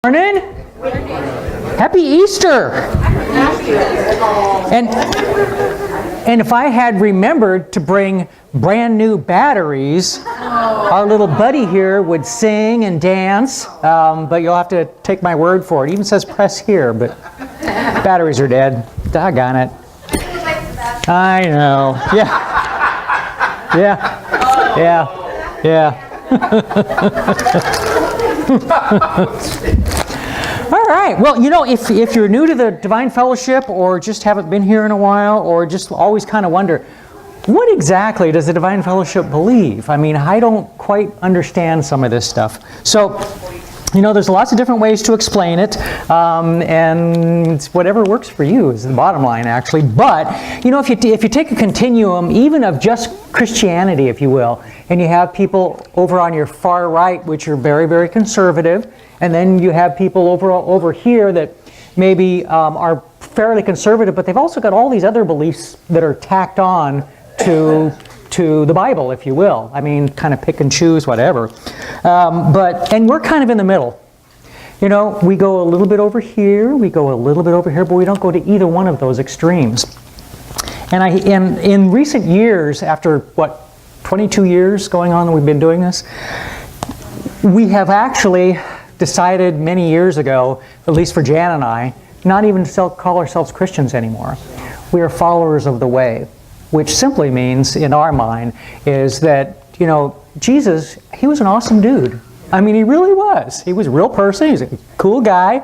Morning. Happy Easter. And if I had remembered to bring brand new batteries, our little buddy here would sing and dance, but you'll have to take my word for it. It even says press here, but batteries are dead. Doggone it. I know. Yeah. Yeah. Yeah. All right. Well, you know, if you're new to the Divine Fellowship or just haven't been here in a while or just always kind of wonder, what exactly does the Divine Fellowship believe? I mean, I don't quite understand some of this stuff. So, you know, there's lots of different ways to explain it, and it's whatever works for you is the bottom line, actually. But, you know, if you take a continuum, even of just Christianity, if you will, and you have people over on your far right, which are very, very conservative, and then you have people over here that maybe are fairly conservative, but they've also got all these other beliefs that are tacked on to the Bible, if you will. I mean, kind of pick and choose, whatever. And we're kind of in the middle. You know, we go a little bit over here, we go a little bit over here, but we don't go to either one of those extremes. And in recent years, after 22 years going on that we've been doing this, we have actually decided many years ago, at least for Jan and I, not even to call ourselves Christians anymore. We are followers of the way, which simply means, in our mind, is that, you know, Jesus, he was an awesome dude. I mean, he really was. He was a real person. He was a cool guy.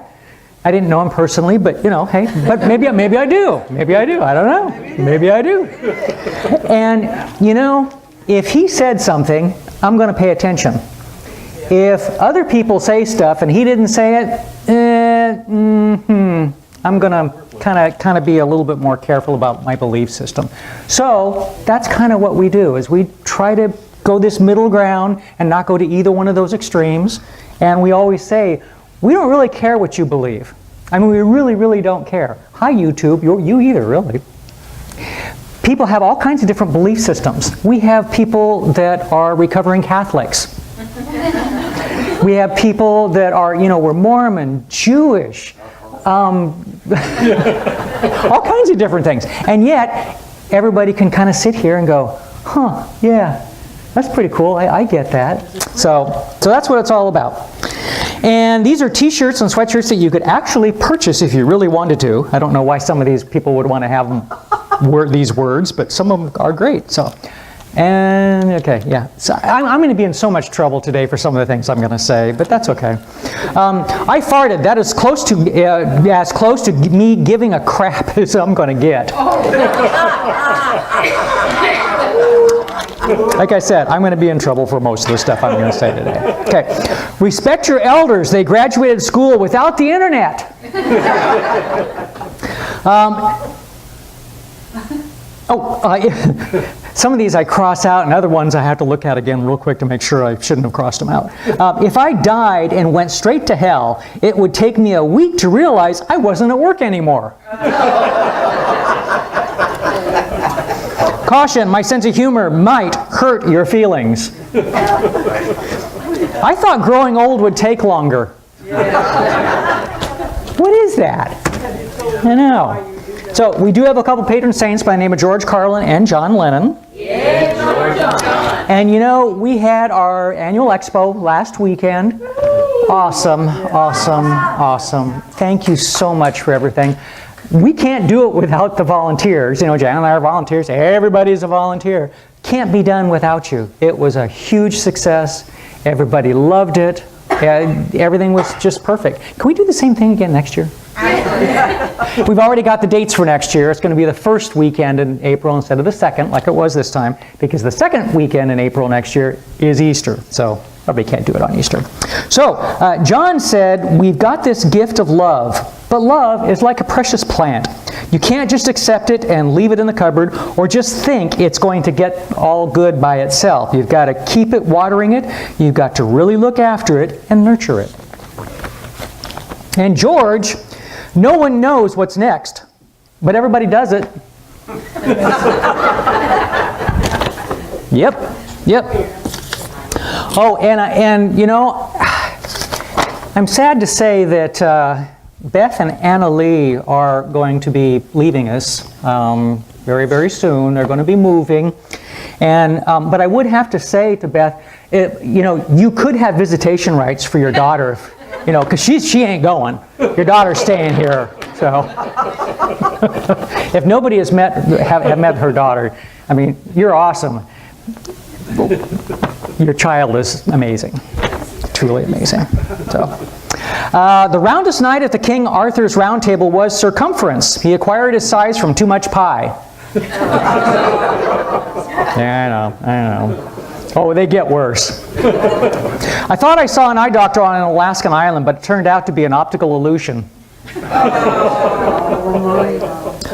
I didn't know him personally, but, you know, hey, but maybe I do. Maybe I do. I don't know. Maybe I do. And, you know, if he said something, I'm going to pay attention. If other people say stuff and he didn't say it, I'm going to kind of be a little bit more careful about my belief system. So that's kind of what we do, is we try to go this middle ground and not go to either one of those extremes. And we always say, we don't really care what you believe. I mean, we really, really don't care. Hi, YouTube. You either, really. People have all kinds of different belief systems. We have people that are recovering Catholics. We have people that are, you know, we're Mormon, Jewish, all kinds of different things. And yet, everybody can kind of sit here and go, huh, yeah, that's pretty cool. I get that. So that's what it's all about. And these are t-shirts and sweatshirts that you could actually purchase if you really wanted to. I don't know why some of these people would want to have these words, but some of them are great. So, and okay, yeah. So I'm going to be in so much trouble today for some of the things I'm going to say, but that's okay. I farted. That is close to me giving a crap as I'm going to get. Like I said, I'm going to be in trouble for most of the stuff I'm going to say today. Okay. Respect your elders. They graduated school without the internet. Some of these I cross out, and other ones I have to look at again real quick to make sure I shouldn't have crossed them out. If I died and went straight to hell, it would take me a week to realize I wasn't at work anymore. Caution, my sense of humor might hurt your feelings. I thought growing old would take longer. What is that? I know. So we do have a couple patron saints by the name of George Carlin and John Lennon. Yeah, George. And you know, we had our annual expo last weekend. Awesome, awesome, awesome. Thank you so much for everything. We can't do it without the volunteers. You know, Jan and I are volunteers. Everybody's a volunteer. Can't be done without you. It was a huge success. Everybody loved it. Everything was just perfect. Can we do the same thing again next year? We've already got the dates for next year. It's going to be the first weekend in April instead of the second, like it was this time, because the second weekend in April next year is Easter. So probably can't do it on Easter. So John said, we've got this gift of love, but love is like a precious plant. You can't just accept it and leave it in the cupboard or just think it's going to get all good by itself. You've got to keep it watering it. You've got to really look after it and nurture it. And George, no one knows what's next, but everybody does it. Yep. Oh, and you know, I'm sad to say that Beth and Anna Lee are going to be leaving us very, very soon. They're going to be moving. And, but I would have to say to Beth, you could have visitation rights for your daughter, because she ain't going. Your daughter's staying here. So if nobody has met her daughter, I mean, you're awesome. Your child is amazing, truly amazing. So, the roundest knight at the King Arthur's round table was circumference. He acquired his size from too much pie. Yeah, I know. Oh, they get worse. I thought I saw an eye doctor on an Alaskan island, but it turned out to be an optical illusion.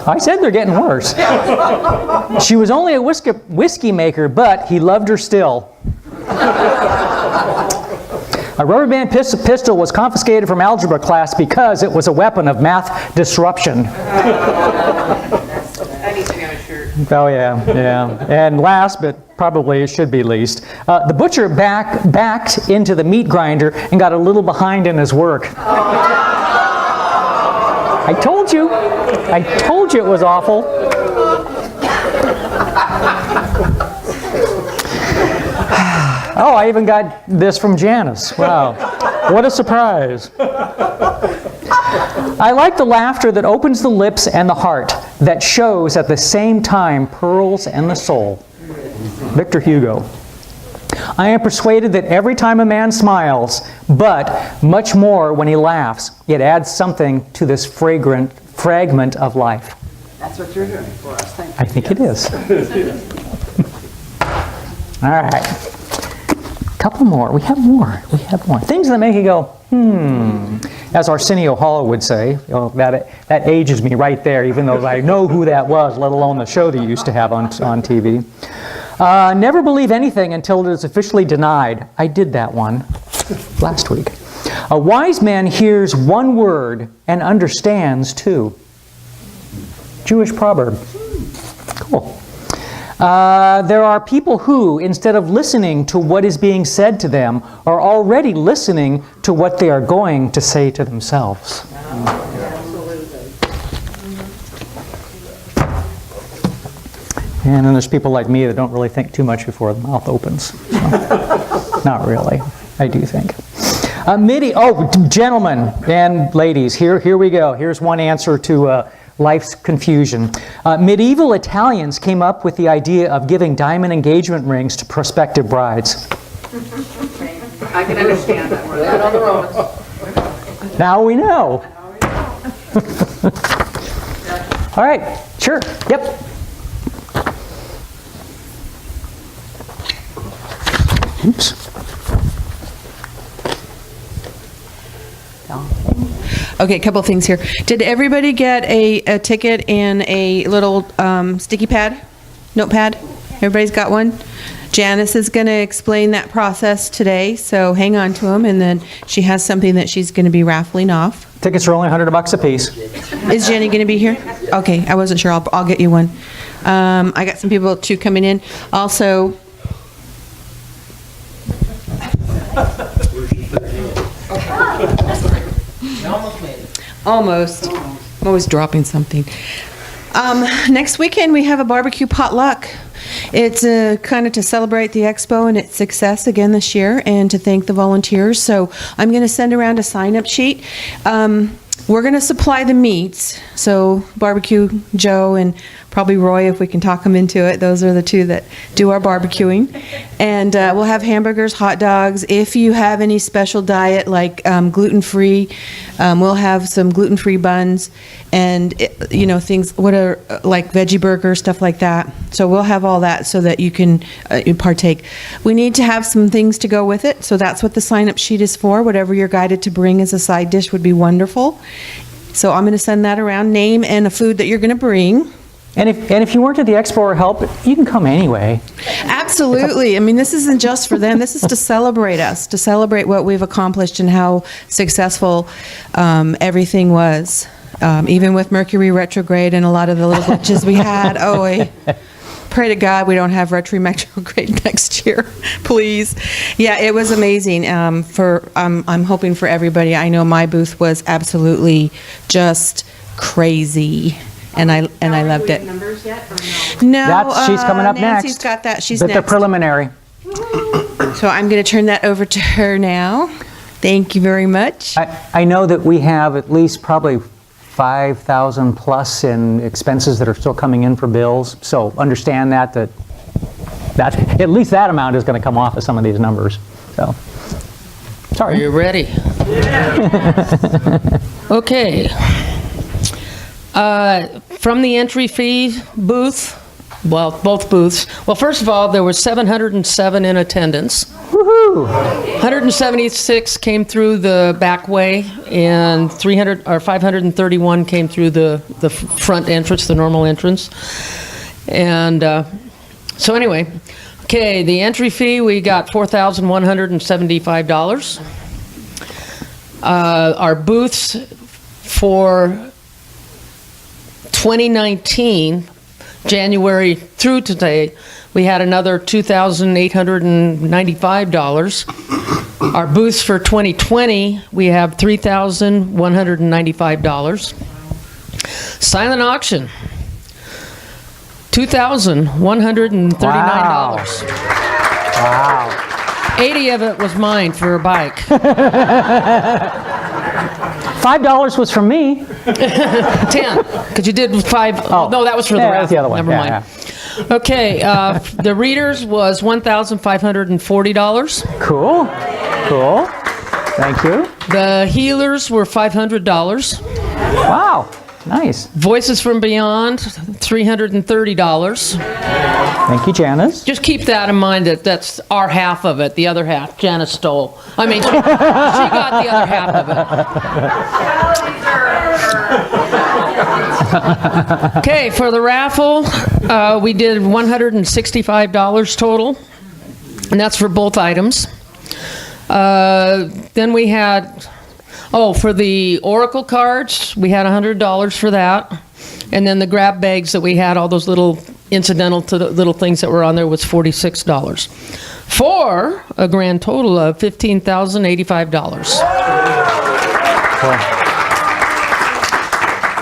I said they're getting worse. She was only a whiskey maker, but he loved her still. A rubber band pistol was confiscated from algebra class because it was a weapon of math disruption. That needs to be on a shirt. Oh, yeah. And last, but probably it should be least, the butcher backed into the meat grinder and got a little behind in his work. I told you it was awful. Oh, I even got this from Janice. Wow. What a surprise. I like the laughter that opens the lips and the heart, that shows at the same time pearls and the soul. Victor Hugo. I am persuaded that every time a man smiles, but much more when he laughs, it adds something to this fragrant fragment of life. That's what you're doing for us. Thank you. I think it is. All right. Couple more. We have more. Things that make you go, as Arsenio Hall would say. That ages me right there, even though I know who that was, let alone the show they used to have on TV. Never believe anything until it is officially denied. I did that one last week. A wise man hears one word and understands two. Jewish proverb. Cool. There are people who, instead of listening to what is being said to them, are already listening to what they are going to say to themselves. And then there's people like me that don't really think too much before the mouth opens. So, not really, I do think. Gentlemen and ladies, here we go. Here's one answer to life's confusion. Medieval Italians came up with the idea of giving diamond engagement rings to prospective brides. I can understand that. We're that on the Romans. Now we know. All right, sure, yep. Oops. Okay, a couple things here. Did everybody get a ticket and a little sticky pad, notepad? Everybody's got one? Janice is going to explain that process today, so hang on to them, and then she has something that she's going to be raffling off. Tickets are only $100 a piece. Is Jenny going to be here? Okay, I wasn't sure. I'll get you one. I got some people too coming in. Also, almost. I'm always dropping something. Next weekend we have a barbecue potluck. It's kind of to celebrate the expo and its success again this year, and to thank the volunteers. So I'm going to send around a sign-up sheet. We're going to supply the meats. So Barbecue Joe and probably Roy, if we can talk them into it. Those are the two that do our barbecuing. And we'll have hamburgers, hot dogs. If you have any special diet like gluten-free, we'll have some gluten-free buns and things what are like veggie burgers, stuff like that. So we'll have all that so that you can partake. We need to have some things to go with it, so that's what the sign-up sheet is for. Whatever you're guided to bring as a side dish would be wonderful. So I'm going to send that around, name and a food that you're going to bring. And if you weren't at the expo or help, you can come anyway. Absolutely. I mean, this isn't just for them. This is to celebrate us, to celebrate what we've accomplished and how successful everything was. Even with Mercury retrograde and a lot of the little glitches we had. Pray to God we don't have retrograde next year, please. Yeah, it was amazing. I'm hoping for everybody. I know my booth was absolutely just crazy, and I loved it. Numbers yet or no? No, She's coming up Nancy's next. got that. She's But they're next. preliminary. So I'm going to turn that over to her now. Thank you very much. I know that we have at least probably 5,000 plus in expenses that are still coming in for bills. So understand that at least that amount is going to come off of some of these numbers. So, Are sorry. you ready? Okay. From the entry fee booth, well, both booths. Well, first of all, there was 707 in attendance. Woohoo! 176 came through the back way, and 531 came through the front entrance, the normal entrance. And so anyway, okay, the entry fee, we got $4,175. Our booths for 2019, January through today, we had another $2,895. Our booths for 2020, we have $3,195. Silent auction, $2,139. Wow. 80 of it was mine for a bike. $5 was from me. 10, because you did 5. Oh, no, that was for the Yeah, raffle. that's the other one. Never Yeah, mind. Okay, the readers was $1,540. Cool. Cool. Thank you. The healers were $500. Wow. Nice. Voices from Beyond, $330. Thank you, Janice. Just keep that in mind that that's our half of it. The other half, Janice stole. I mean, she got the other half of it. Okay, for the raffle, we did $165 total, and that's for both items. Then we had, for the Oracle cards, we had $100 for that. And then the grab bags that we had, all those little incidental to the little things that were on there, was $46. For a grand total of $15,085.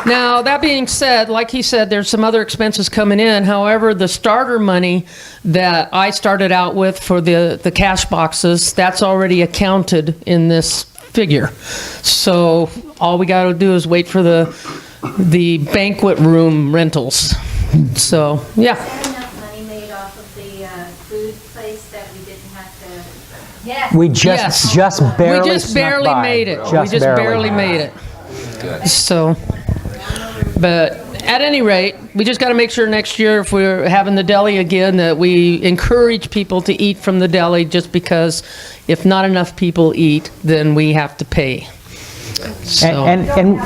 Now, that being said, like he said, there's some other expenses coming in. However, the starter money that I started out with for the cash boxes, that's already accounted in this figure. So all we got to do is wait for the banquet room rentals. So, yeah. Enough money made off of the food place that we didn't have to. Yes. We just barely We just snuck barely by. made it. We just barely made it. So, but at any rate, we just got to make sure next year, if we're having the deli again, that we encourage people to eat from the deli, just because if not enough people eat, then we have to pay. So, And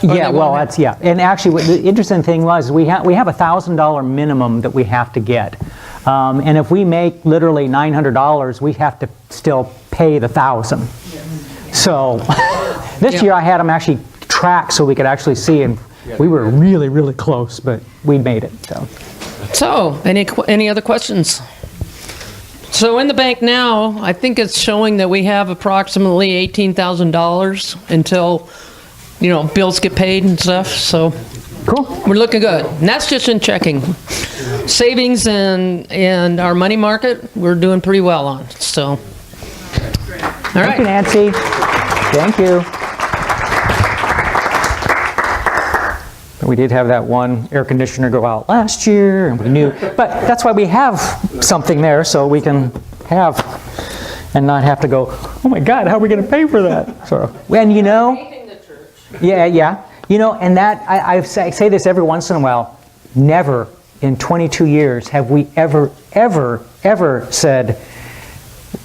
yeah, well, that's, yeah. And actually, what the interesting thing was, we have $1,000 minimum that we have to get. And if we make literally $900, we have to still pay the $1,000. So this year I had them actually tracked so we could actually see, and we were really, really close, but we made it. So any other questions? So in the bank now, I think it's showing that we have approximately $18,000 until, bills get paid and stuff. So Cool. we're looking good. And that's just in checking. Savings and our money market, we're doing pretty well on. So, all Thank you, right. Nancy. Thank you. We did have that one air conditioner go out last year, and we knew, but that's why we have something there, so we can have and not have to go, oh my God, how are we going to pay for that? So, and yeah, and that, I say this every once in a while, never in 22 years have we ever said,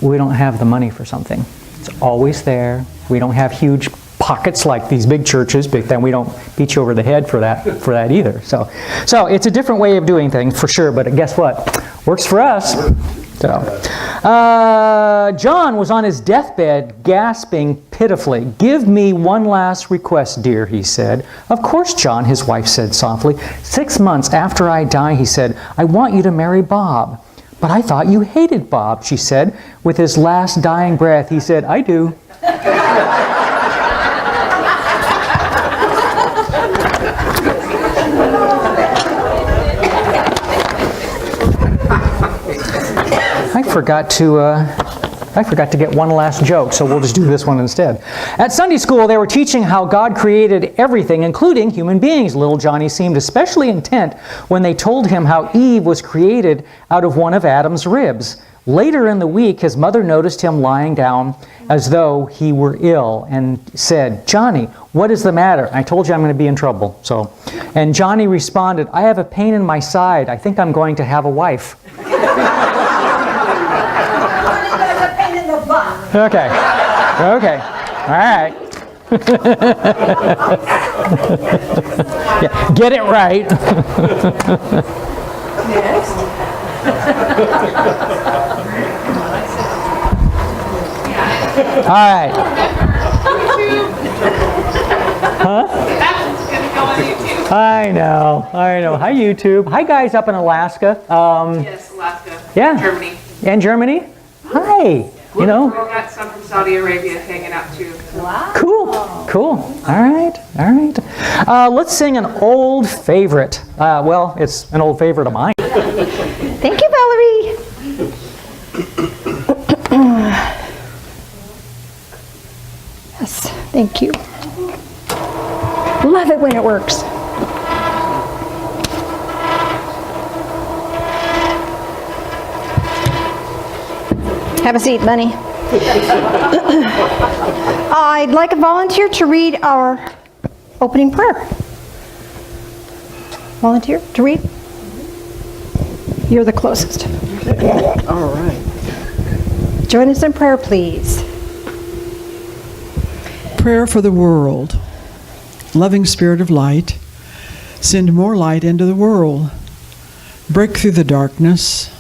we don't have the money for something. It's always there. We don't have huge pockets like these big churches, but then we don't beat you over the head for that either. So it's a different way of doing things for sure, but guess what? Works for us. So, John was on his deathbed, gasping pitifully. "Give me one last request, dear," he said. "Of course, John," his wife said softly. "6 months after I die," he said, "I want you to marry Bob." "But I thought you hated Bob," she said. With his last dying breath, he said, "I do." I forgot to get one last joke, so we'll just do this one instead. At Sunday school, they were teaching how God created everything, including human beings. Little Johnny seemed especially intent when they told him how Eve was created out of one of Adam's ribs. Later in the week, his mother noticed him lying down as though he were ill and said, "Johnny, what is the matter?" "I told you I'm going to be in trouble." And Johnny responded, "I have a pain in my side. I think I'm going to have a wife." Okay. All right. Yeah, get it right. Next. All right. Huh? That's gonna go on YouTube. I know. Hi, YouTube. Hi, guys up in Alaska. Yes, Alaska. Yeah. Germany. And Germany. Hi. We got some from Saudi Arabia hanging out too. Cool. All right. Let's sing an old favorite. Well, it's an old favorite of mine. Thank you, Valerie. Yes, thank you. Love it when it works. Have a seat, Bunny. I'd like a volunteer to read our opening prayer. Volunteer to read? You're the closest. All right. Join us in prayer, please. Prayer for the world. Loving Spirit of light, send more light into the world. Break through the darkness.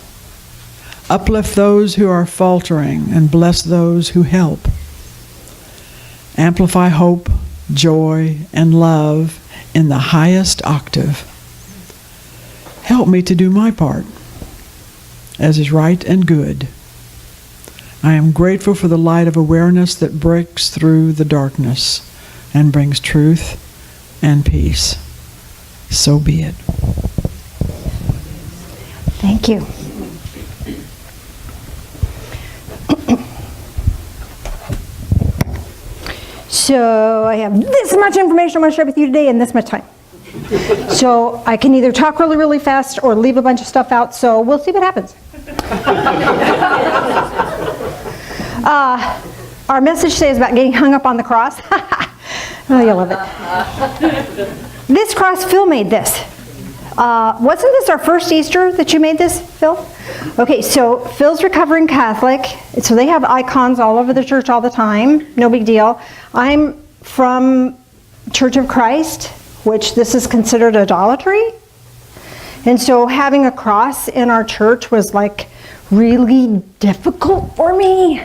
Uplift those who are faltering and bless those who help. Amplify hope, joy, and love in the highest octave. Help me to do my part, as is right and good. I am grateful for the light of awareness that breaks through the darkness and brings truth and peace. So be it. Thank you. So I have this much information I want to share with you today and this much time. So I can either talk really, really fast or leave a bunch of stuff out, so we'll see what happens. Our message today is about getting hung up on the cross. Oh, you'll love it. This cross, Phil made this. Wasn't this our first Easter that you made this, Phil? Okay, so Phil's recovering Catholic, so they have icons all over the church all the time. No big deal. I'm from Church of Christ, which this is considered idolatry. And so having a cross in our church was like really difficult for me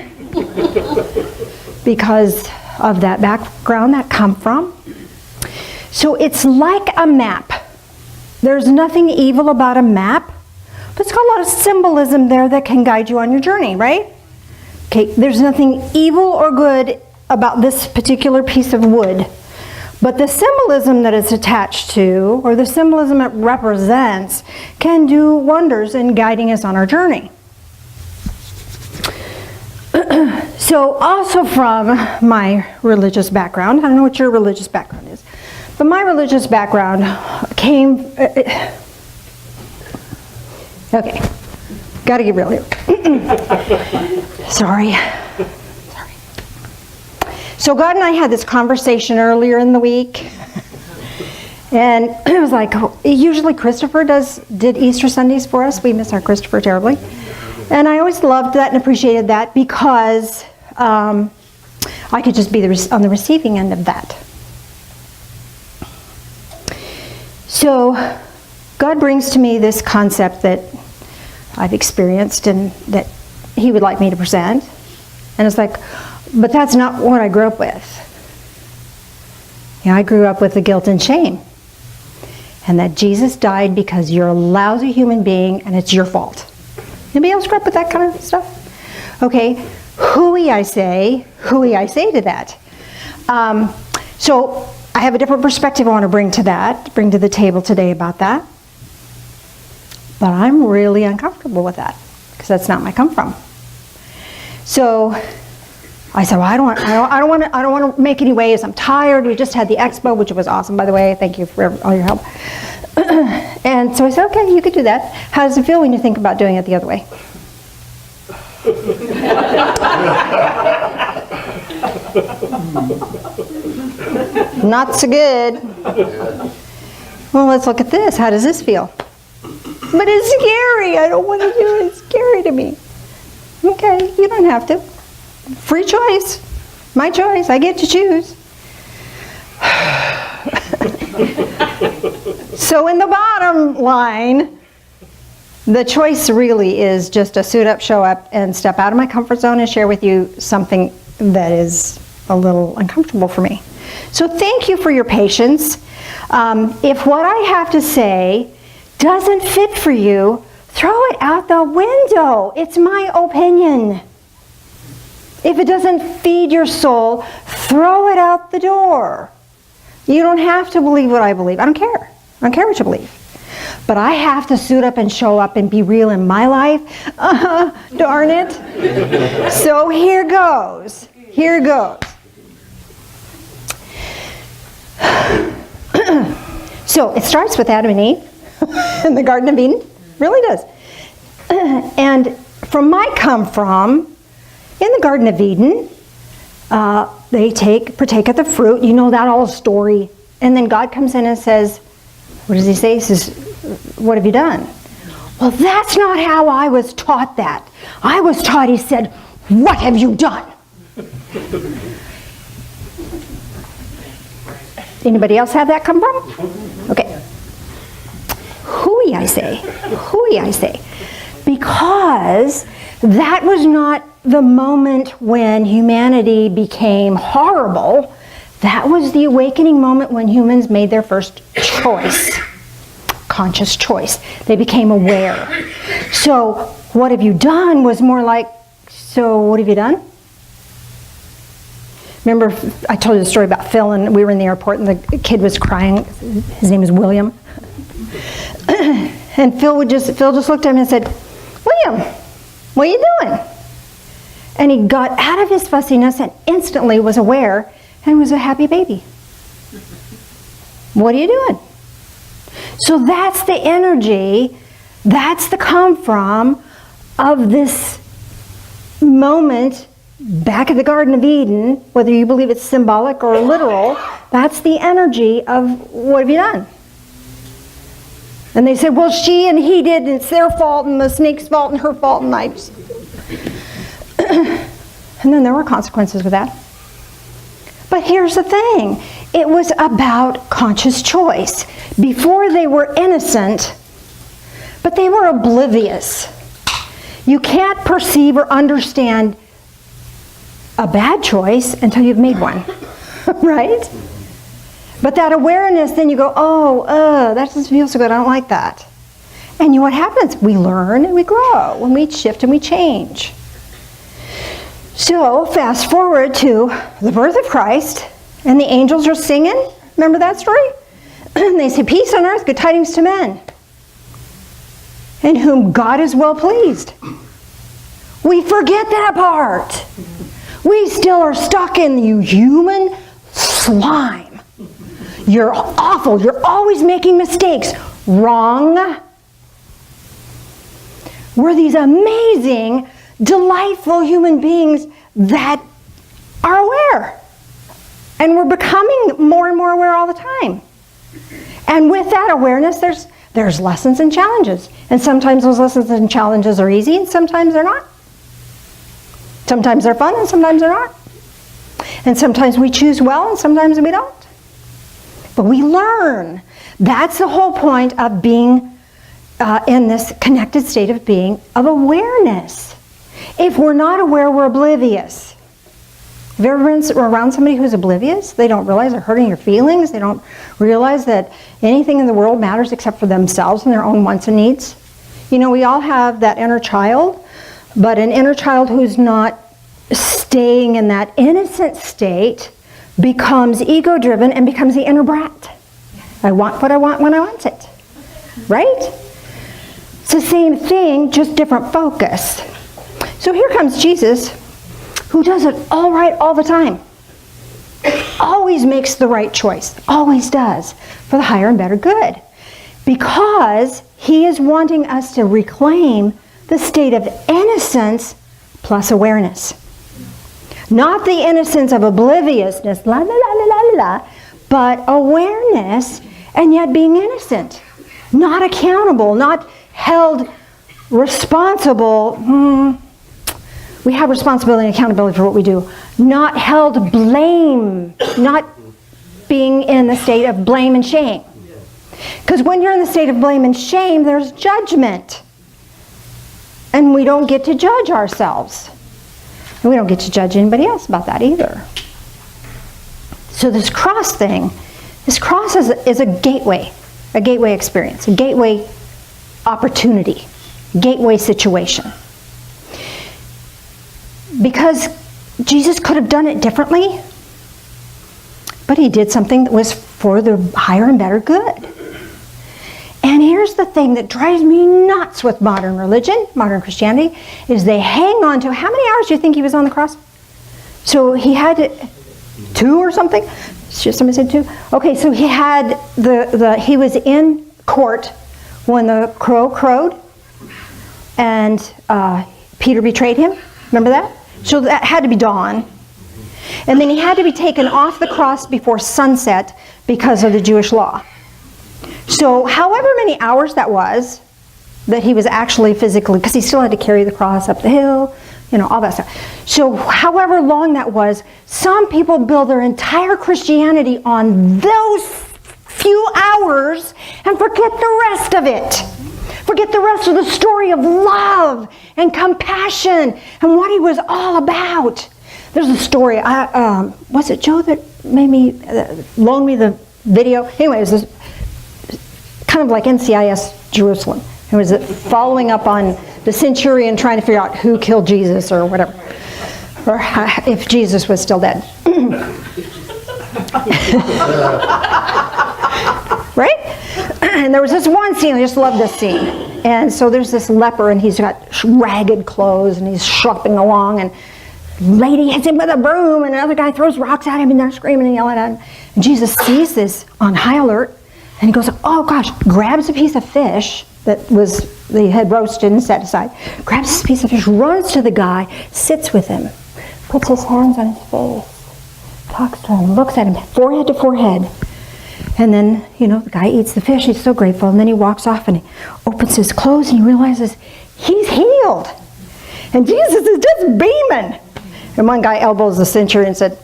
because of that background that come from. So it's like a map. There's nothing evil about a map, but it's got a lot of symbolism there that can guide you on your journey, right? Okay, there's nothing evil or good about this particular piece of wood, but the symbolism that it's attached to, or the symbolism it represents, can do wonders in guiding us on our journey. So also from my religious background, I don't know what your religious background is, but my religious background came, okay, gotta get real here. Sorry. So God and I had this conversation earlier in the week, and it was like, usually Christopher did Easter Sundays for us. We miss our Christopher terribly. And I always loved that and appreciated that because I could just be on the receiving end of that. So God brings to me this concept that I've experienced and that he would like me to present. And it's like, but that's not what I grew up with. I grew up with the guilt and shame. And that Jesus died because you're a lousy human being and it's your fault. Anybody else grew up with that kind of stuff? Okay, hooey I say to that. So I have a different perspective I want to bring to the table today about that. But I'm really uncomfortable with that because that's not my come from. So I said, well, I don't want to make any waves. I'm tired. We just had the expo, which was awesome, by the way. Thank you for all your help. And so I said, okay, you could do that. How does it feel when you think about doing it the other way? Not so good. Well, let's look at this. How does this feel? But it's scary. I don't want to do it. It's scary to me. Okay, you don't have to. Free choice. My choice. I get to choose. So in the bottom line, the choice really is just to suit up, show up, and step out of my comfort zone and share with you something that is a little uncomfortable for me. So thank you for your patience. If what I have to say doesn't fit for you, throw it out the window. It's my opinion. If it doesn't feed your soul, throw it out the door. You don't have to believe what I believe. I don't care. I don't care what you believe. But I have to suit up and show up and be real in my life. Darn it. So here goes. Here goes. So it starts with Adam and Eve in the Garden of Eden. Really does. And from my come from, in the Garden of Eden, they partake of the fruit. You know that whole story. And then God comes in and says, what does he say? He says, what have you done? Well, that's not how I was taught that. I was taught, he said, what have you done? Anybody else have that come from? Okay. Hooey, I say. Hooey, I say. Because that was not the moment when humanity became horrible. That was the awakening moment when humans made their first choice. Conscious choice. They became aware. So, what have you done was more like, so what have you done? Remember, I told you the story about Phil, and we were in the airport, and the kid was crying. His name is William. And Phil just looked at him and said, William, what are you doing? And he got out of his fussiness and instantly was aware and was a happy baby. What are you doing? So that's the energy, that's the come from of this moment back at the Garden of Eden, whether you believe it's symbolic or literal, that's the energy of what have you done? And they said, well, she and he did, and it's their fault, and the snake's fault, and her fault, and I just... And then there were consequences with that. But here's the thing. It was about conscious choice. Before they were innocent, but they were oblivious. You can't perceive or understand a bad choice until you've made one, right? But that awareness, then you go, that doesn't feel so good, I don't like that. And you know what happens? We learn and we grow, and we shift and we change. So, fast forward to the birth of Christ, and the angels are singing. Remember that story? And they say, peace on earth, good tidings to men, in whom God is well pleased. We forget that part. We still are stuck in you human slime. You're awful. You're always making mistakes. Wrong. We're these amazing, delightful human beings that are aware. And we're becoming more and more aware all the time. And with that awareness, there's lessons and challenges. And sometimes those lessons and challenges are easy, and sometimes they're not. Sometimes they're fun, and sometimes they're not. And sometimes we choose well, and sometimes we don't. But we learn. That's the whole point of being in this connected state of being of awareness. If we're not aware, we're oblivious. Have you ever been around somebody who's oblivious? They don't realize they're hurting your feelings. They don't realize that anything in the world matters except for themselves and their own wants and needs. You know, we all have that inner child, but an inner child who's not staying in that innocent state becomes ego-driven and becomes the inner brat. I want what I want when I want it. Right? It's the same thing, just different focus. So here comes Jesus, who does it all right all the time. Always makes the right choice. Always does. For the higher and better good. Because he is wanting us to reclaim the state of innocence plus awareness. Not the innocence of obliviousness, la la la la la la, but awareness and yet being innocent. Not accountable, not held responsible. We have responsibility and accountability for what we do. Not held blame, not being in the state of blame and shame. Because when you're in the state of blame and shame, there's judgment. And we don't get to judge ourselves. And we don't get to judge anybody else about that either. So this cross thing, this cross is a gateway experience, a gateway opportunity, gateway situation. Because Jesus could have done it differently, but he did something that was for the higher and better good. And here's the thing that drives me nuts with modern religion, modern Christianity, is they hang on to, how many hours do you think he was on the cross? So he had 2 or something? Somebody said 2? Okay, so he had he was in court when the crow crowed and Peter betrayed him. Remember that? So that had to be dawn. And then he had to be taken off the cross before sunset because of the Jewish law. So however many hours that was, that he was actually physically, because he still had to carry the cross up the hill, you know, all that stuff. So however long that was, some people build their entire Christianity on those few hours and forget the rest of it. Forget the rest of the story of love and compassion and what he was all about. There's a story, was it Joe that made me, loaned me the video? Anyways, this kind of like NCIS Jerusalem. It was following up on the centurion trying to figure out who killed Jesus or whatever. Or if Jesus was still dead. Right? And there was this one scene, I just love this scene. And so there's this leper and he's got ragged clothes and he's shuffling along and lady hits him with a broom and another guy throws rocks at him and they're screaming and yelling at him. And Jesus sees this on high alert and he goes, oh gosh, grabs a piece of fish that they had roasted and set aside, grabs this piece of fish, runs to the guy, sits with him, puts his hands on his face, talks to him, looks at him, forehead to forehead. And then, you know, the guy eats the fish, he's so grateful, and then he walks off and he opens his clothes and he realizes he's healed. And Jesus is just beaming. And one guy elbows the centurion and said,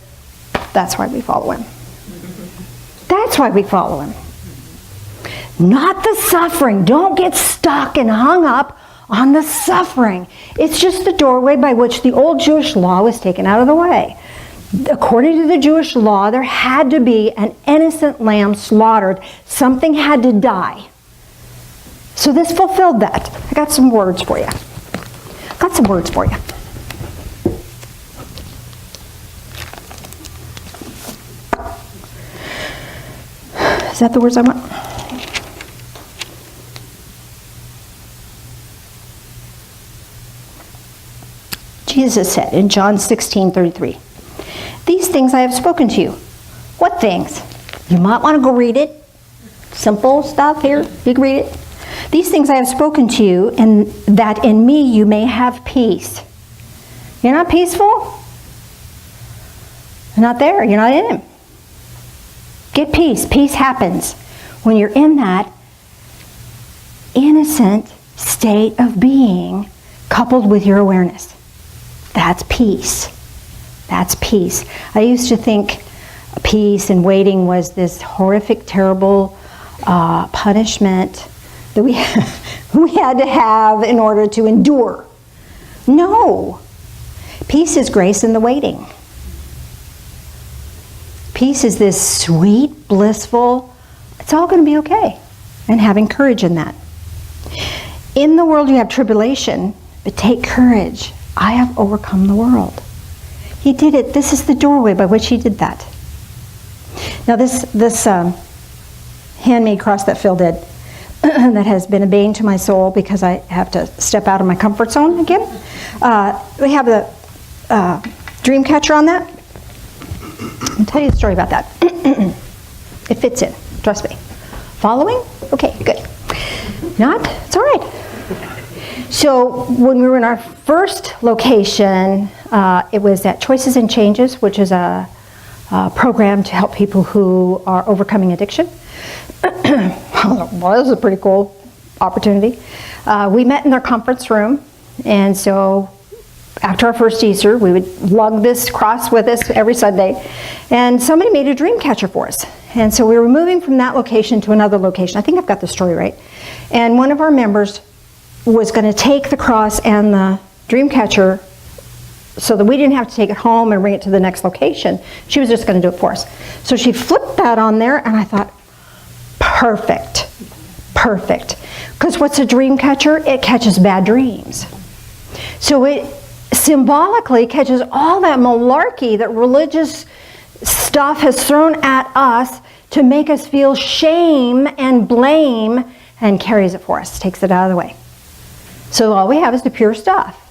that's why we follow him. That's why we follow him. Not the suffering. Don't get stuck and hung up on the suffering. It's just the doorway by which the old Jewish law was taken out of the way. According to the Jewish law, there had to be an innocent lamb slaughtered. Something had to die. So this fulfilled that. I got some words for you. Is that the words I want? Jesus said in John 16:33, these things I have spoken to you. What things? You might want to go read it. Simple stuff here. You can read it. These things I have spoken to you, and that in me you may have peace. You're not peaceful? You're not there. You're not in him. Get peace. Peace happens when you're in that innocent state of being coupled with your awareness. That's peace. That's peace. I used to think peace and waiting was this horrific, terrible punishment that we had to have in order to endure. No. Peace is grace in the waiting. Peace is this sweet, blissful, it's all going to be okay. And having courage in that. In the world you have tribulation, but take courage. I have overcome the world. He did it. This is the doorway by which he did that. Now this handmade cross that Phil did, that has been a bane to my soul because I have to step out of my comfort zone again. We have the dream catcher on that. I'll tell you a story about that. It fits in, trust me. Following? Okay, good. Not? It's all right. So when we were in our first location, it was at Choices and Changes, which is a program to help people who are overcoming addiction. Well, that was a pretty cool opportunity. We met in their conference room, and so after our first Easter, we would lug this cross with us every Sunday, and somebody made a dream catcher for us. And so we were moving from that location to another location. I think I've got the story right. And one of our members was going to take the cross and the dream catcher so that we didn't have to take it home and bring it to the next location. She was just going to do it for us. So she flipped that on there, and I thought, perfect, perfect. Because what's a dream catcher? It catches bad dreams. So it symbolically catches all that malarkey that religious stuff has thrown at us to make us feel shame and blame, and carries it for us, takes it out of the way. So all we have is the pure stuff.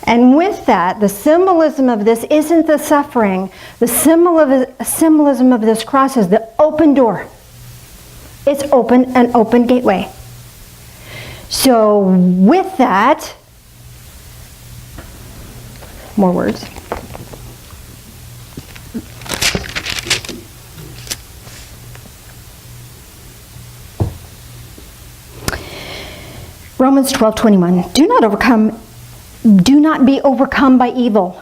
And with that, the symbolism of this isn't the suffering. The symbolism of this cross is the open door. It's open, an open gateway. So with that, more words. Romans 12:21. Do not be overcome by evil,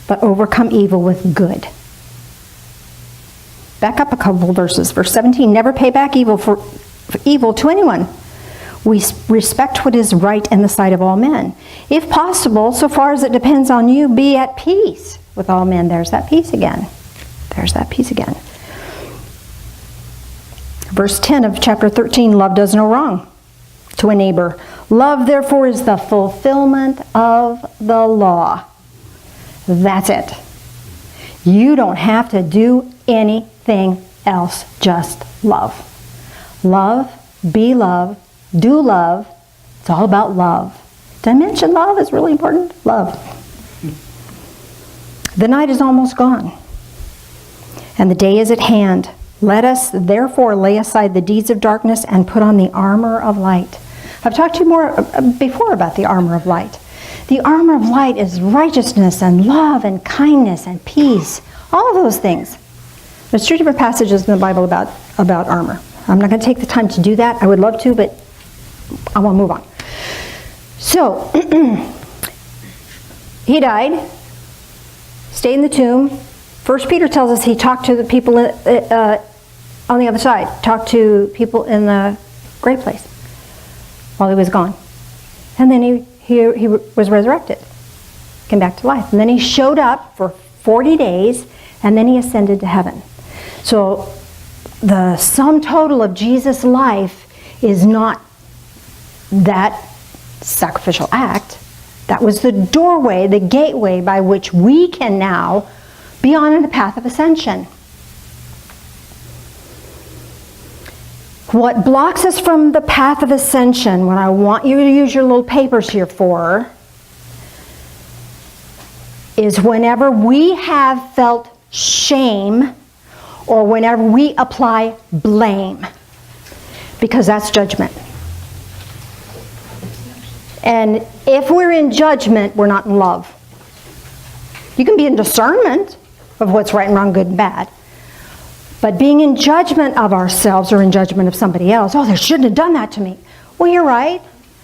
but overcome evil with good. Back up a couple verses. Verse 17. Never pay back evil for evil to anyone. We respect what is right in the sight of all men. If possible, so far as it depends on you, be at peace with all men. There's that peace again. There's that peace again. Verse 10 of chapter 13. Love does no wrong to a neighbor. Love, therefore, is the fulfillment of the law. That's it. You don't have to do anything else. Just love. Love, be love, do love. It's all about love. Did I mention love is really important? Love. The night is almost gone, and the day is at hand. Let us, therefore, lay aside the deeds of darkness and put on the armor of light. I've talked to you more before about the armor of light. The armor of light is righteousness and love and kindness and peace. All of those things. There's 2 different passages in the Bible about armor. I'm not going to take the time to do that. I would love to, but I want to move on. So, he died, stayed in the tomb. 1 Peter tells us he talked to the people on the other side, talked to people in the grave place while he was gone. And then he was resurrected, came back to life. And then he showed up for 40 days, and then he ascended to heaven. So the sum total of Jesus' life is not that sacrificial act. That was the doorway, the gateway by which we can now be on the path of ascension. What blocks us from the path of ascension, what I want you to use your little papers here for, is whenever we have felt shame or whenever we apply blame, because that's judgment. And if we're in judgment, we're not in love. You can be in discernment of what's right and wrong, good and bad. But being in judgment of ourselves or in judgment of somebody else, oh, they shouldn't have done that to me. Well, you're right.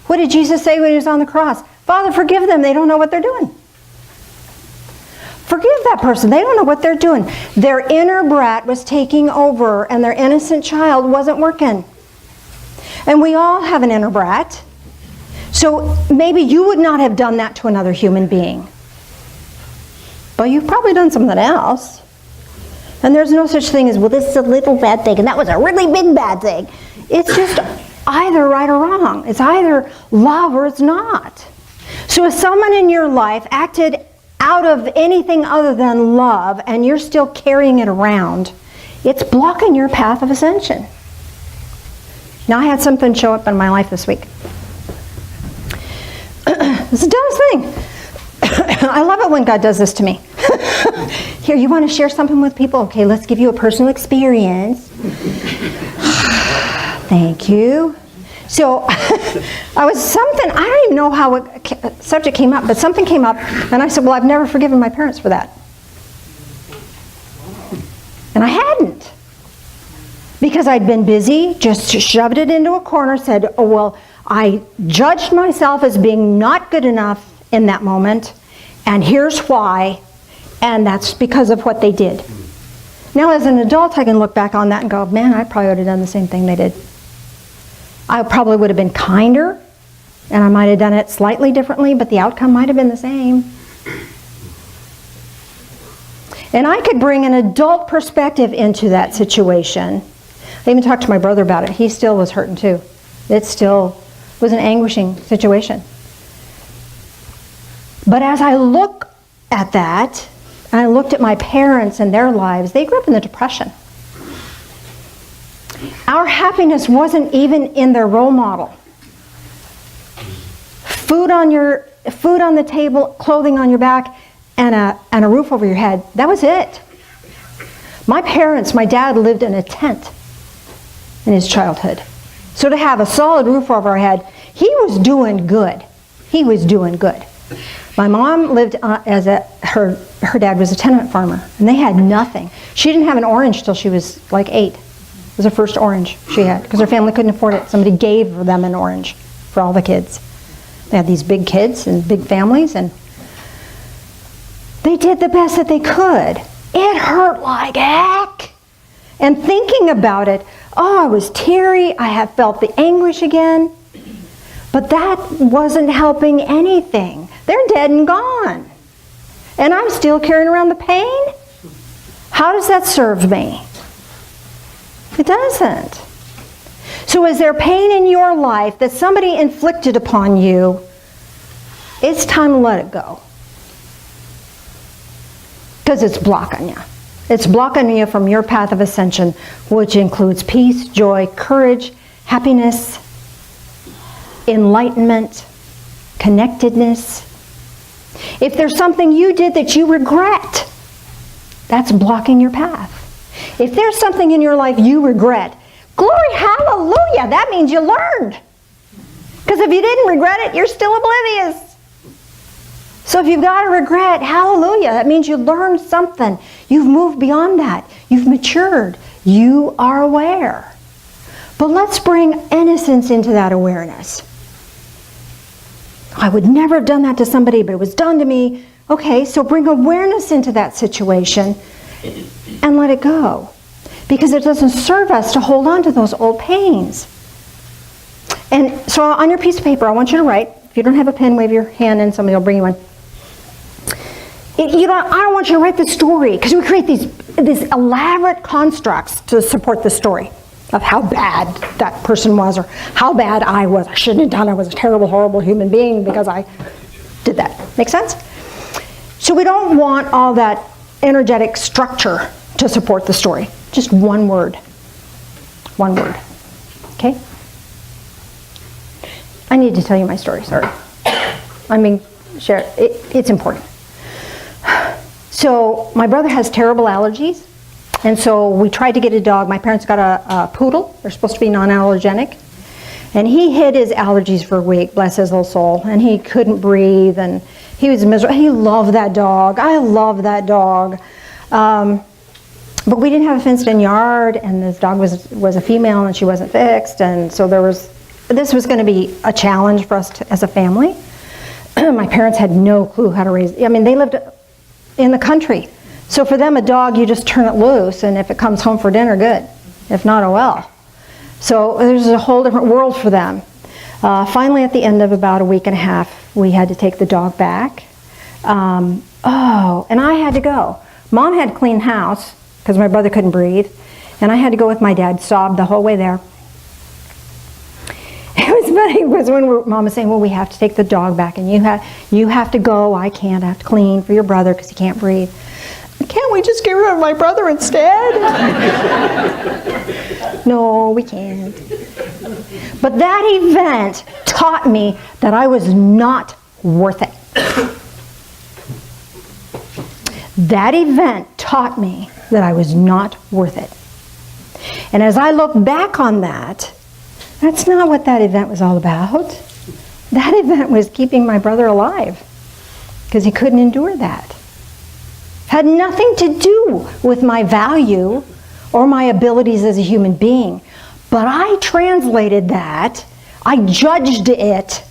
What did Jesus say when he was on the cross? Father, forgive them. They don't know what they're doing. Forgive that person. They don't know what they're doing. Their inner brat was taking over, and their innocent child wasn't working. And we all have an inner brat. So maybe you would not have done that to another human being. But you've probably done something else. And there's no such thing as, well, this is a little bad thing, and that was a really big bad thing. It's just either right or wrong. It's either love or it's not. So if someone in your life acted out of anything other than love, and you're still carrying it around, it's blocking your path of ascension. Now, I had something show up in my life this week. It's the dumbest thing. I love it when God does this to me. Here, you want to share something with people? Okay, let's give you a personal experience. Thank you. So, I don't even know how a subject came up, but something came up, and I said, well, I've never forgiven my parents for that. And I hadn't. Because I'd been busy, just shoved it into a corner, said, oh, well, I judged myself as being not good enough in that moment, and here's why, and that's because of what they did. Now, as an adult, I can look back on that and go, man, I probably would have done the same thing they did. I probably would have been kinder, and I might have done it slightly differently, but the outcome might have been the same. And I could bring an adult perspective into that situation. I even talked to my brother about it. He still was hurting too. It still was an anguishing situation. But as I look at that, and I looked at my parents and their lives, they grew up in the Depression. Our happiness wasn't even in their role model. Food on the table, clothing on your back, and a roof over your head. That was it. My dad lived in a tent in his childhood. So to have a solid roof over our head, he was doing good. He was doing good. My mom lived her dad was a tenement farmer, and they had nothing. She didn't have an orange till she was like 8. It was her first orange she had, because her family couldn't afford it. Somebody gave them an orange for all the kids. They had these big kids and big families, and they did the best that they could. It hurt like heck. And thinking about it, I was teary. I have felt the anguish again. But that wasn't helping anything. They're dead and gone. And I'm still carrying around the pain? How does that serve me? It doesn't. So is there pain in your life that somebody inflicted upon you? It's time to let it go. Because it's blocking you. It's blocking you from your path of ascension, which includes peace, joy, courage, happiness, enlightenment, connectedness. If there's something you did that you regret, that's blocking your path. If there's something in your life you regret, glory, hallelujah, that means you learned. Because if you didn't regret it, you're still oblivious. So if you've got a regret, hallelujah, that means you learned something. You've moved beyond that. You've matured. You are aware. But let's bring innocence into that awareness. I would never have done that to somebody, but it was done to me. Okay, so bring awareness into that situation and let it go. Because it doesn't serve us to hold on to those old pains. And so on your piece of paper, I want you to write. If you don't have a pen, wave your hand and somebody will bring you one. I don't want you to write the story, because we create these elaborate constructs to support the story of how bad that person was, or how bad I was. I shouldn't have done it. I was a terrible, horrible human being because I did that. Make sense? So we don't want all that energetic structure to support the story. Just one word. One word. Okay? I need to tell you my story, sorry. It's important. So my brother has terrible allergies, and so we tried to get a dog. My parents got a poodle. They're supposed to be non-allergenic. And he hid his allergies for a week, bless his little soul, and he couldn't breathe, and he was miserable. He loved that dog. I love that dog. But we didn't have a fenced-in yard, and this dog was a female, and she wasn't fixed, and so this was going to be a challenge for us as a family. My parents had no clue how to raise. They lived in the country. So for them, a dog, you just turn it loose, and if it comes home for dinner, good. If not, oh well. So there's a whole different world for them. Finally, at the end of about a week and a half, we had to take the dog back. And I had to go. Mom had to clean the house because my brother couldn't breathe. And I had to go with my dad, sobbed the whole way there. It was funny because when Mom was saying, well, we have to take the dog back and you have to go. I can't. I have to clean for your brother because he can't breathe. Can't we just get rid of my brother instead? No, we can't. But that event taught me that I was not worth it. That event taught me that I was not worth it. And as I look back on that, that's not what that event was all about. That event was keeping my brother alive because he couldn't endure that. Had nothing to do with my value or my abilities as a human being. But I translated that, I judged it,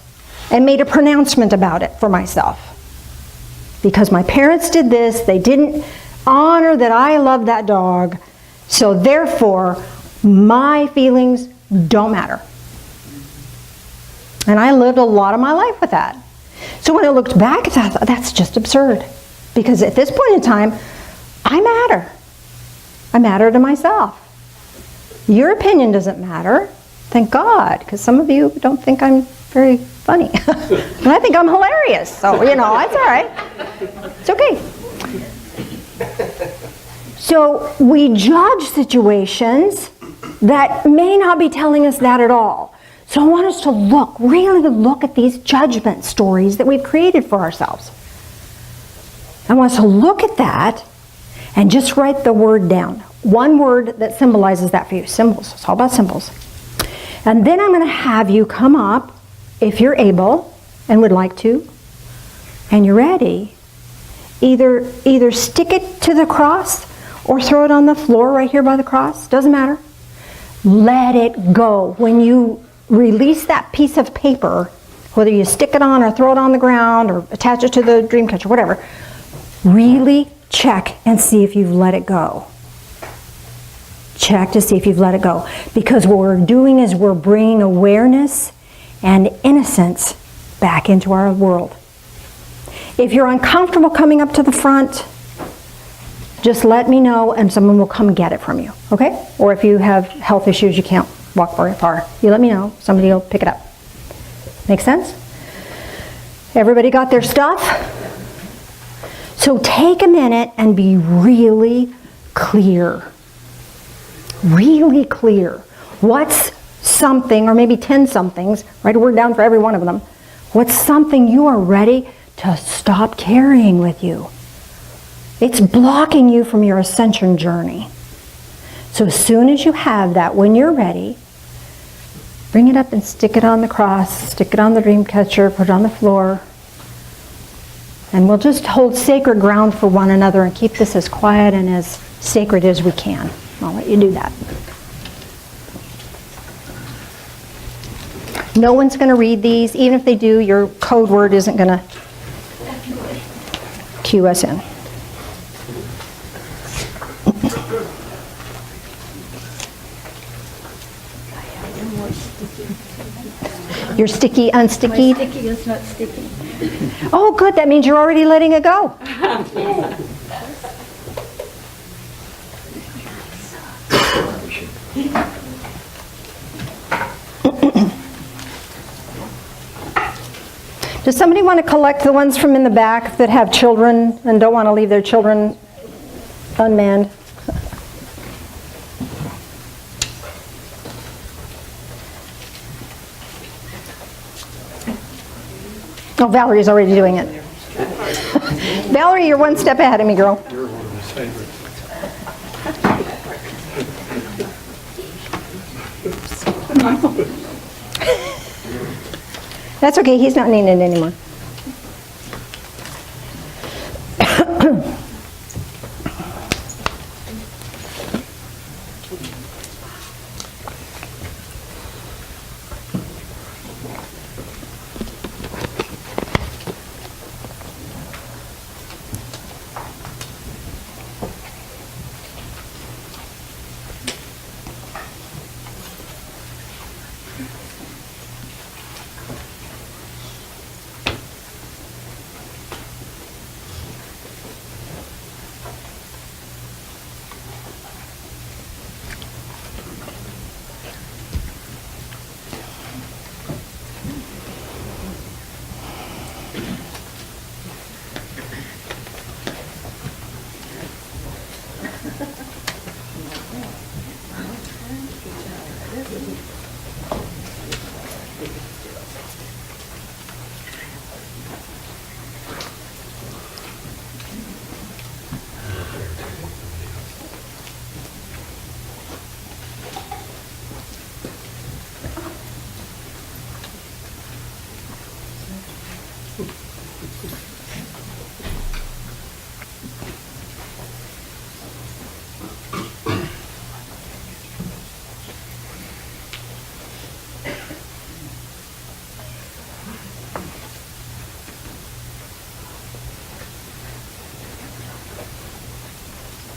and made a pronouncement about it for myself. Because my parents did this, they didn't honor that I love that dog, so therefore, my feelings don't matter. And I lived a lot of my life with that. So when I looked back, I thought, that's just absurd. Because at this point in time, I matter. I matter to myself. Your opinion doesn't matter. Thank God, because some of you don't think I'm very funny. And I think I'm hilarious. So, it's all right. It's okay. So we judge situations that may not be telling us that at all. So I want us to really look at these judgment stories that we've created for ourselves. I want us to look at that and just write the word down. One word that symbolizes that for you. Symbols. It's all about symbols. And then I'm going to have you come up, if you're able and would like to, and you're ready, either stick it to the cross or throw it on the floor right here by the cross. Doesn't matter. Let it go. When you release that piece of paper, whether you stick it on or throw it on the ground or attach it to the dream catcher, whatever, really check and see if you've let it go. Check to see if you've let it go. Because what we're doing is we're bringing awareness and innocence back into our world. If you're uncomfortable coming up to the front, just let me know and someone will come get it from you, okay? Or if you have health issues, you can't walk very far, you let me know, somebody will pick it up. Make sense? Everybody got their stuff? So take a minute and be really clear. Really clear. What's something, or maybe 10 somethings, write a word down for every one of them. What's something you are ready to stop carrying with you? It's blocking you from your ascension journey. So as soon as you have that, when you're ready, bring it up and stick it on the cross, stick it on the dream catcher, put it on the floor. And we'll just hold sacred ground for one another and keep this as quiet and as sacred as we can. I'll let you do that. No one's going to read these. Even if they do, your code word isn't going to cue us in. You're sticky, unsticky? My sticky is not sticky. Oh, good. That means you're already letting it go. Does somebody want to collect the ones from in the back that have children and don't want to leave their children unmanned? Oh, Valerie's already doing it. Valerie, you're one step ahead of me, girl. You're one of his favorites. That's okay, he's not needing it anymore.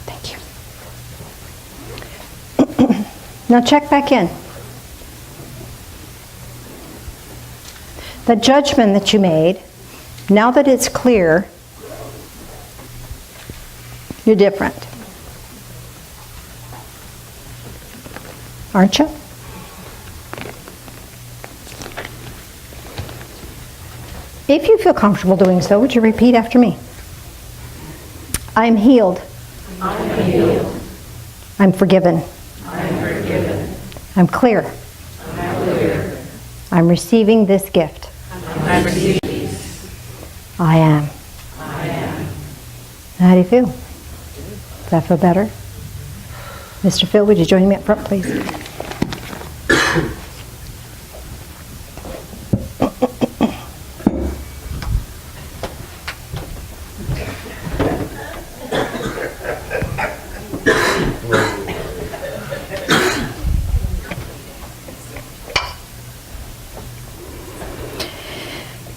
Thank you. Now check back in. The judgment that you made, now that it's clear, you're different. Aren't you? If you feel comfortable doing so, would you repeat after me? I'm healed. I'm healed. I'm forgiven. I'm forgiven. I'm clear. I'm clear. I'm receiving this gift. I'm receiving peace. I am. I am. How do you feel? Does that feel better? Mr. Phil, would you join me up front, please?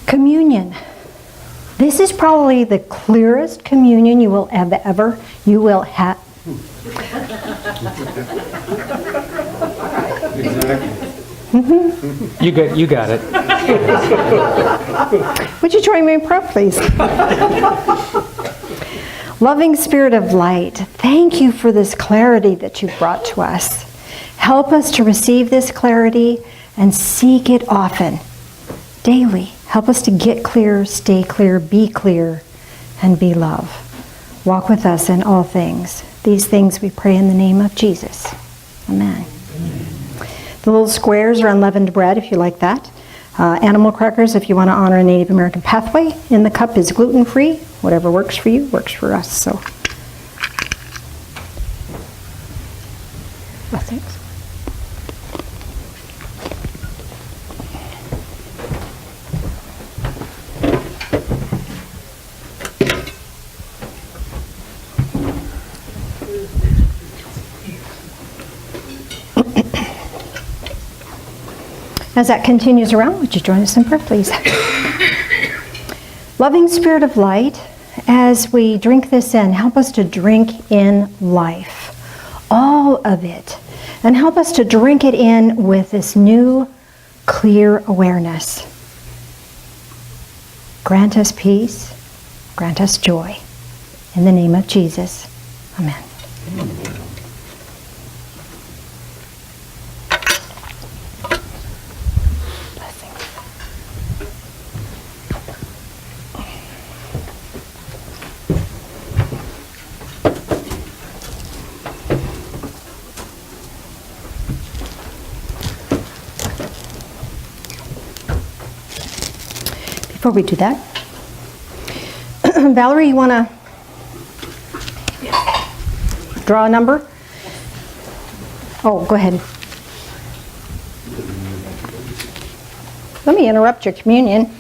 Communion. This is probably the clearest communion you will have. You got it. Would you join me in prayer, please? Loving Spirit of light, thank you for this clarity that you've brought to us. Help us to receive this clarity and seek it often, daily. Help us to get clear, stay clear, and be love. Walk with us in all things. These things we pray in the name of Jesus. Amen. The little squares are unleavened bread, if you like that. Animal crackers, if you want to honor a Native American pathway. In the cup is gluten-free. Whatever works for you, works for us. So, blessings. As that continues around, would you join us in prayer, please? Loving Spirit of light, as we drink this in, help us to drink in life, all of it, and help us to drink it in with this new, clear awareness. Grant us peace, grant us joy. In the name of Jesus, amen. Before we do that, Valerie, you want to draw a number? Oh, go ahead. Let me interrupt your communion.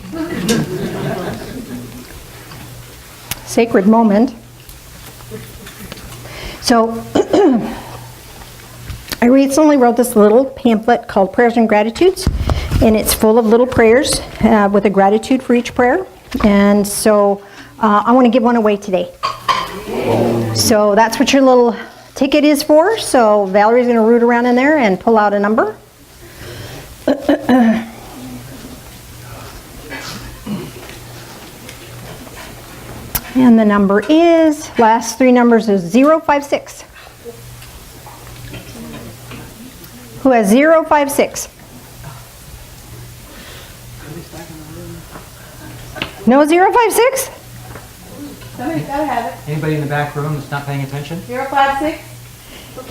Sacred moment. So, I recently wrote this little pamphlet called Prayers and Gratitudes, and it's full of little prayers with a gratitude for each prayer. And so I want to give one away today. So that's what your little ticket is for. So Valerie's going to root around in there and pull out a number. And the number is, last three numbers is 056. Who has 056? No 056? Somebody's got to have it. Anybody in the back room that's not paying attention? 056?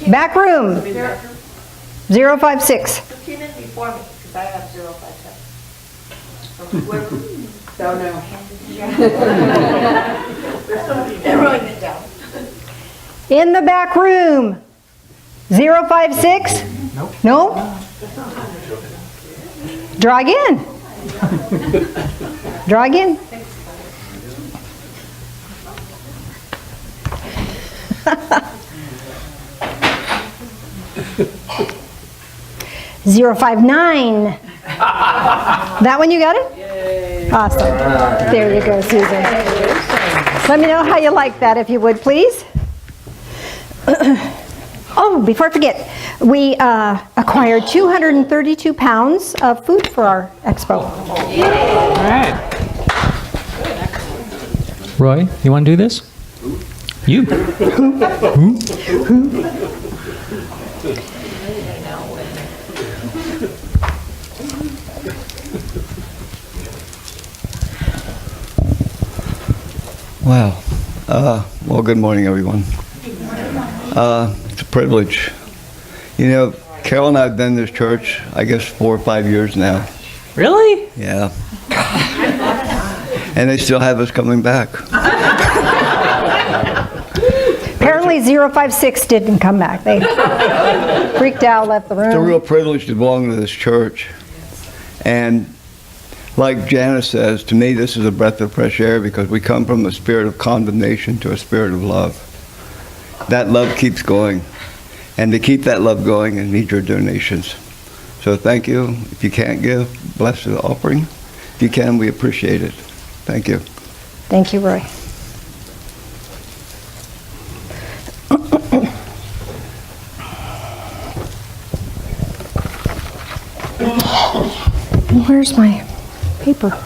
Back room, 056. Who came in before me? Because I have 057. Don't know. They're writing it down. In the back room, 056? Nope. No? Draw again. Draw again. Zero 059. That one you got it? Yay. Awesome. There you go, Susan. Let me know how you like that, if you would, please. Oh, before I forget, we acquired 232 pounds of food for our expo. All right. Roy, you want to do this? You. Wow. Well, good morning, everyone. It's a privilege. You know, Carol and I have been in this church, I guess, 4 or 5 years now. Really? Yeah. And they still have us coming back. Apparently 056 didn't come back. They freaked out, left the room. It's a real privilege to belong to this church. And like Janice says, to me this is a breath of fresh air because we come from a spirit of condemnation to a spirit of love. That love keeps going. And to keep that love going, I need your donations. So thank you. If you can't give, bless the offering. If you can, we appreciate it. Thank you. Thank you, Roy. Where's my paper?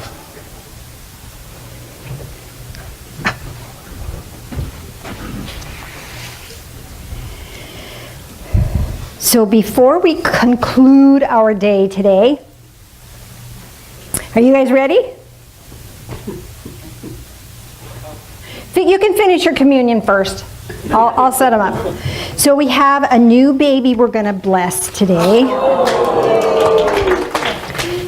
So before we conclude our day today, are you guys ready? You can finish your communion first. I'll set them up. So we have a new baby we're going to bless today.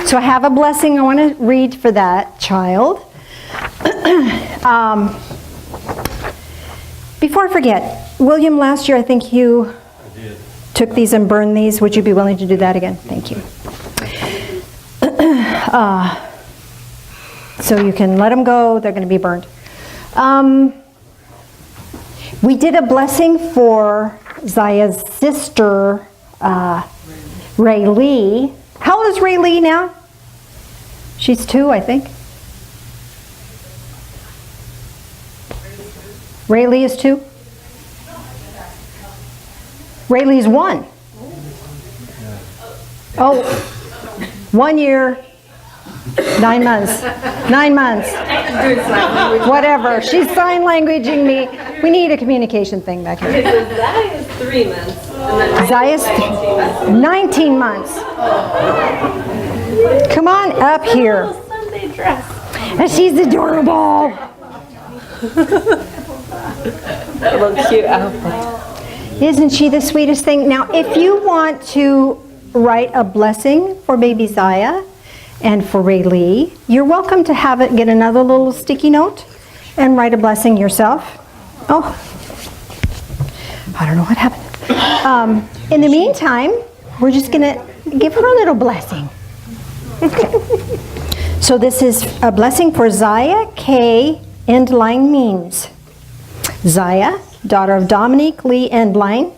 So I have a blessing I want to read for that child. Before I forget, William, last year I think you took these and burned these. Would you be willing to do that again? Thank you. So you can let them go. They're going to be burned. We did a blessing for Zaya's sister, Ray Lee. How old is Ray Lee now? She's 2, I think. Ray Lee is 2? Ray Lee's 1. Oh, 1 year, 9 months. 9 months. Whatever. She's sign languaging me. We need a communication thing back here. Zaya's 3 months. Zaya's 19 months. Come on up here. Sunday dress. And she's adorable. That looks cute outfit. Isn't she the sweetest thing? Now, if you want to write a blessing for baby Zaya and for Ray Lee, you're welcome to have it, get another little sticky note and write a blessing yourself. Oh, I don't know what happened. In the meantime, we're just going to give her a little blessing. Okay. So this is a blessing for Zaya K. Endline Means. Zaya, daughter of Dominique Lee Endline.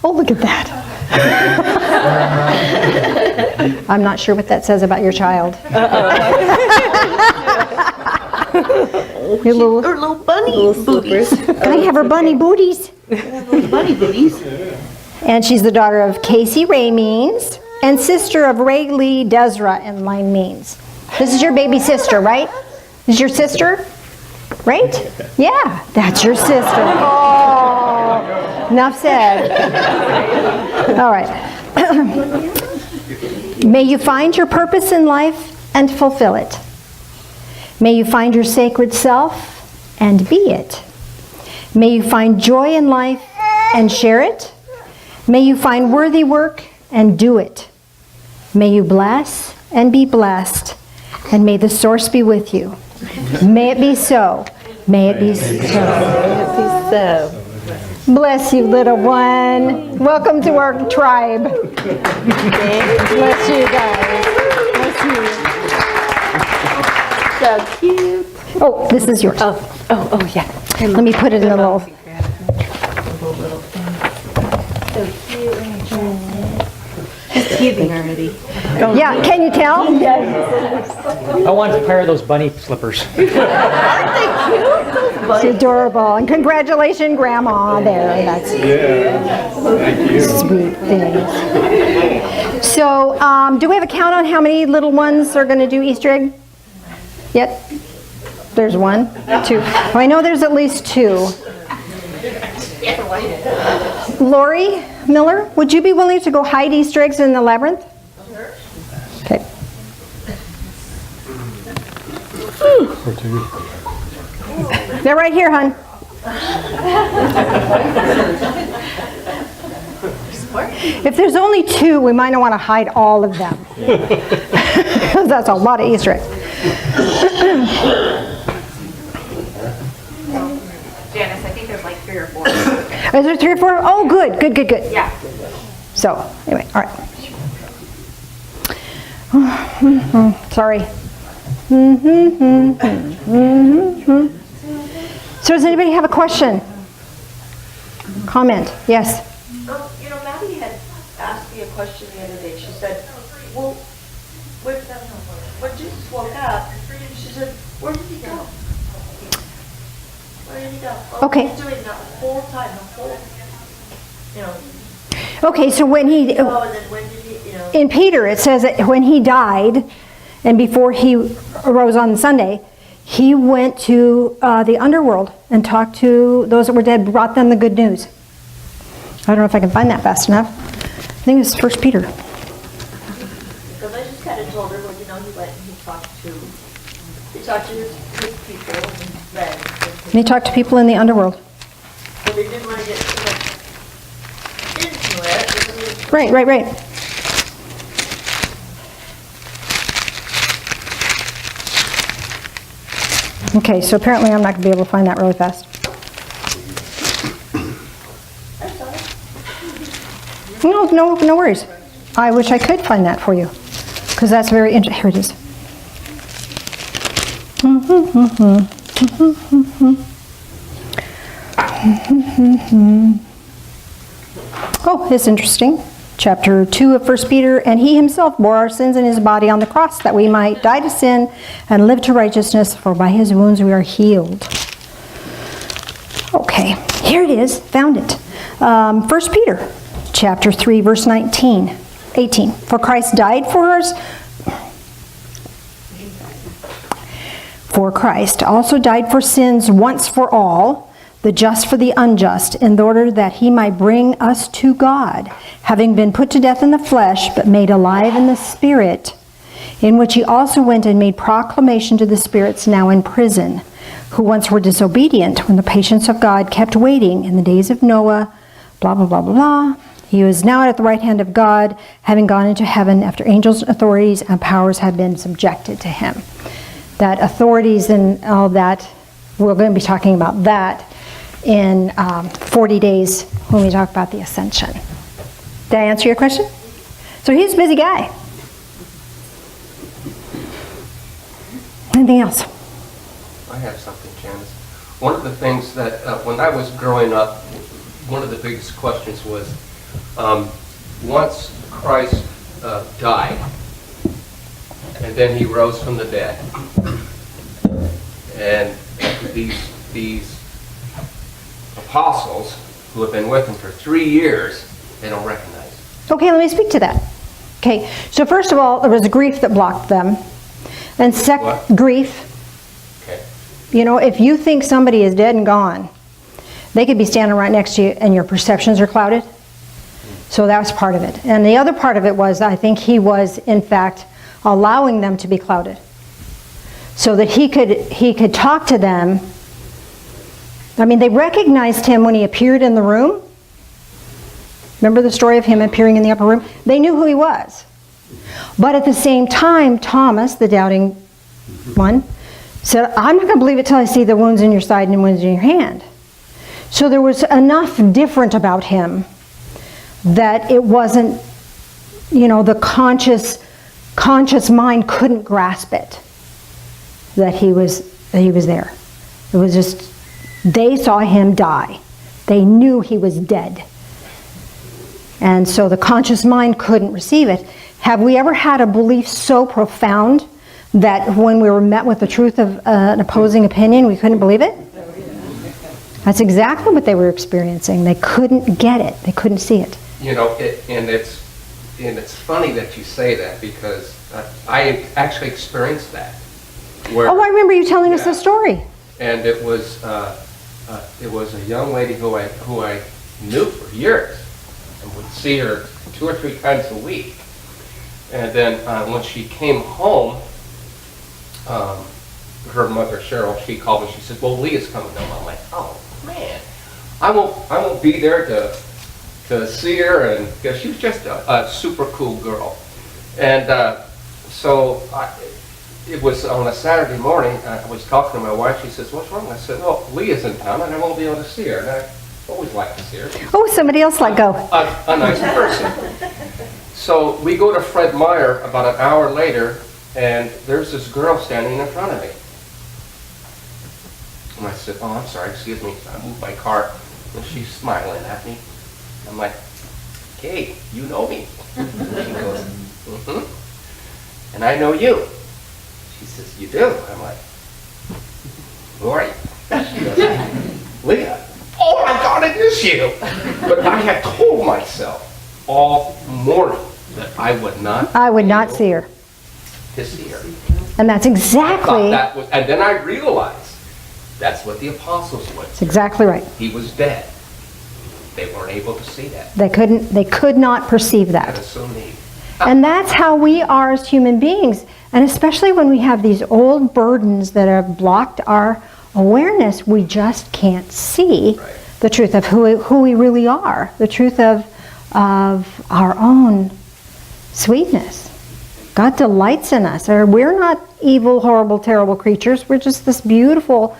Oh, look at that. I'm not sure what that says about your child. Your little bunny booties. Can I have her bunny booties? Bunny booties. And she's the daughter of Casey Ray Means and sister of Ray Lee Desra Endline Means. This is your baby sister, right? This is your sister? Right? Yeah, that's your sister. Oh, enough said. All right. May you find your purpose in life and fulfill it. May you find your sacred self and be it. May you find joy in life and share it. May you find worthy work and do it. May you bless and be blessed. And may the source be with you. May it be so. May it be so. Bless you, little one. Welcome to our tribe. Bless you guys. Bless you. So cute. Oh, this is yours. Oh, yeah. Let me put it in a little. So cute. He's teething already. Yeah, can you tell? I want a pair of those bunny slippers. Aren't they cute? Those It's adorable. And congratulations, Grandma, there. That's sweet things. So, do we have a count on how many little ones are going to do Easter egg yet? There's 1, 2. Well, I know there's at least 2. Lori Miller, would you be willing to go hide Easter eggs in the labyrinth? Okay. They're right here, hon. If there's only 2, we might not want to hide all of them. That's a lot of Easter eggs. Janice, I think there's like 3 or 4. Is there 3 or 4? Oh, good. Yeah. So, anyway, all right. Sorry. So does anybody have a question? Comment? Yes? You know, Maddie had asked me a question the other day. She said, well, when Jesus woke up, she said, where did he go? Where did he go? Well, Okay. He's doing the whole time, the whole, you know. Okay, so when he, Oh, and then when did he, you know. in Peter, it says that when he died and before he arose on Sunday, he went to the underworld and talked to those that were dead, brought them the good news. I don't know if I can find that fast enough. I think it's 1 Peter. Because I just kind of told her, well, you know, he went and he talked to his people and his friends. And he talked to people in the underworld. But they didn't want to get too much into it. Right. Okay, so apparently I'm not going to be able to find that really fast. No worries. I wish I could find that for you, because that's very interesting. Here it is. Oh, it's interesting. Chapter 2 of 1 Peter, and he himself bore our sins in his body on the cross, that we might die to sin and live to righteousness, for by his wounds we are healed. Okay, here it is, found it. 1 Peter, chapter 3, verse 18. For Christ died for us. For Christ also died for sins once for all, the just for the unjust, in order that he might bring us to God, having been put to death in the flesh, but made alive in the Spirit, in which he also went and made proclamation to the spirits now in prison, who once were disobedient, when the patience of God kept waiting in the days of Noah, blah, blah, blah, blah, blah. He is now at the right hand of God, having gone into heaven after angels, authorities, and powers have been subjected to him. That authorities and all that, we're going to be talking about that in 40 days when we talk about the ascension. Did I answer your question? So he's a busy guy. Anything else? I have something, Janice. One of the things that, when I was growing up, one of the biggest questions was, once Christ died, and then he rose from the dead, and these apostles who have been with him for 3 years, they don't recognize him. Okay, let me speak to that. Okay, so first of all, there was grief that blocked them. And What? grief. Okay. You know, if you think somebody is dead and gone, they could be standing right next to you and your perceptions are clouded. So that was part of it. And the other part of it was, I think he was, in fact, allowing them to be clouded. So that he could talk to them. I mean, they recognized him when he appeared in the room. Remember the story of him appearing in the upper room? They knew who he was. But at the same time, Thomas, the doubting one, said, I'm not going to believe it till I see the wounds in your side and the wounds in your hand. So there was enough different about him that it wasn't, you know, the conscious mind couldn't grasp it, that he was there. It was just, they saw him die. They knew he was dead. And so the conscious mind couldn't receive it. Have we ever had a belief so profound that when we were met with the truth of an opposing opinion, we couldn't believe it? That's exactly what they were experiencing. They couldn't get it. They couldn't see it. You know, and it's funny that you say that, because I actually experienced that. Where, Oh, I remember you telling us Yeah. the story. And it was a young lady who I knew for years, and would see her 2 or 3 times a week. And then when she came home, her mother Cheryl, she called me. She said, "Well, Leah's coming home." I'm like, "Oh man, I won't be there to see her," and because she was just a super cool girl. And so it was on a Saturday morning. I was talking to my wife. She says, "What's wrong?" I said, "Well, Leah's in town, and I won't be able to see her." And I always like to see her. Oh, somebody else let go. A nice person. So we go to Fred Meyer about an hour later, and there's this girl standing in front of me. And I said, "Oh, I'm sorry, excuse me." I moved my car, and she's smiling at me. I'm like, "Hey, you know me?" She goes, "Mm-hmm. And I know you." She says, "You do?" I'm like, "Who are you?" She goes, "Leah." "Oh my God, it is you!" But I had told myself all morning that I would not see her. to see her. And that's I exactly, thought that was, and then I realized that's what the apostles went that's through. exactly right. He was dead. They weren't able to see that. They could not perceive That that. is so neat. And that's how we are as human beings. And especially when we have these old burdens that have blocked our awareness, we just can't see Right. the truth of who we really are, the truth of our own sweetness. God delights in us. Or we're not evil, horrible, terrible creatures. We're just this beautiful,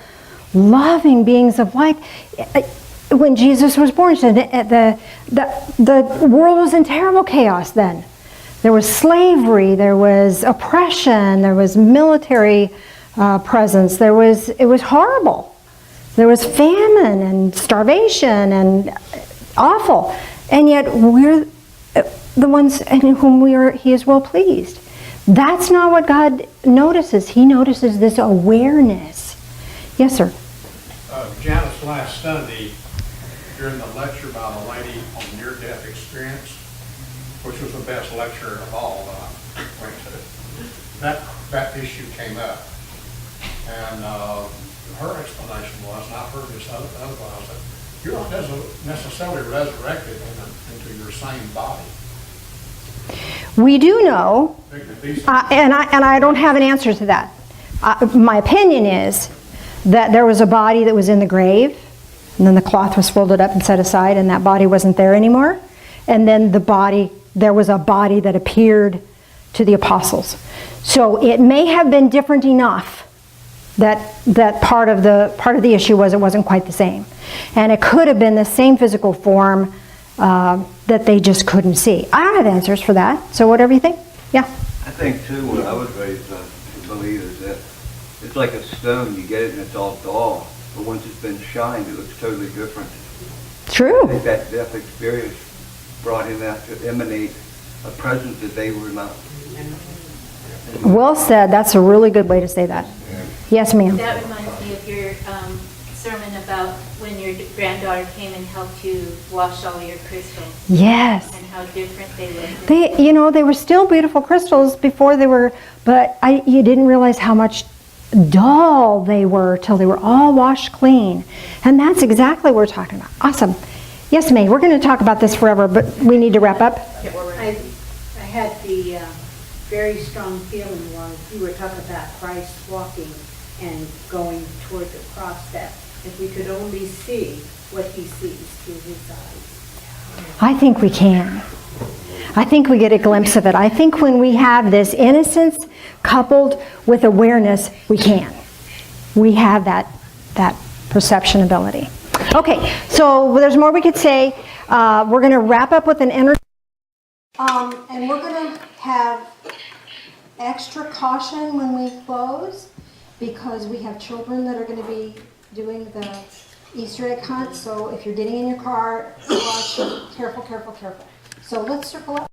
loving beings of light. When Jesus was born, the world was in terrible chaos then. There was slavery, there was oppression, there was military presence. It was horrible. There was famine and starvation and awful. And yet we're the ones in whom He is well pleased. That's not what God notices. He notices this awareness. Yes, sir. Janice, last Sunday, during the lecture by the lady on near-death experience, which was the best lecture of all that I went to, that issue came up. And her explanation was, and I've heard this otherwise, that you're not necessarily resurrected into your same body. We do know, and I don't have an answer to that. My opinion is that there was a body that was in the grave, and then the cloth was folded up and set aside, and that body wasn't there anymore. And then there was a body that appeared to the apostles. So it may have been different enough that part of the issue was it wasn't quite the same, and it could have been the same physical form that they just couldn't see. I don't have answers for that. So whatever you think, yeah. I think too, what I was raised to believe is that it's like a stone. You get it and it's all dull, but once it's been shined, it looks totally different. True. I think that death experience brought him out to emanate a presence that they were not. Well said. That's a really good way to say that. Yes, ma'am. That reminds me of your sermon about when your granddaughter came and helped you wash all your crystals. Yes. And how different they looked. They were still beautiful crystals before they were, but you didn't realize how much dull they were till they were all washed clean. And that's exactly what we're talking about. Awesome. Yes, May, we're going to talk about this forever, but we need to wrap up. I had the very strong feeling while you were talking about Christ walking and going toward the cross, that if we could only see what He sees through His eyes. I think we can. I think we get a glimpse of it. I think when we have this innocence coupled with awareness, we can. We have that perception ability. Okay, so there's more we could say. We're going to wrap up with an energy. And we're going to have extra caution when we close, because we have children that are going to be doing the Easter egg hunt. So if you're getting in your car, watch, careful, careful, careful. So let's circle up.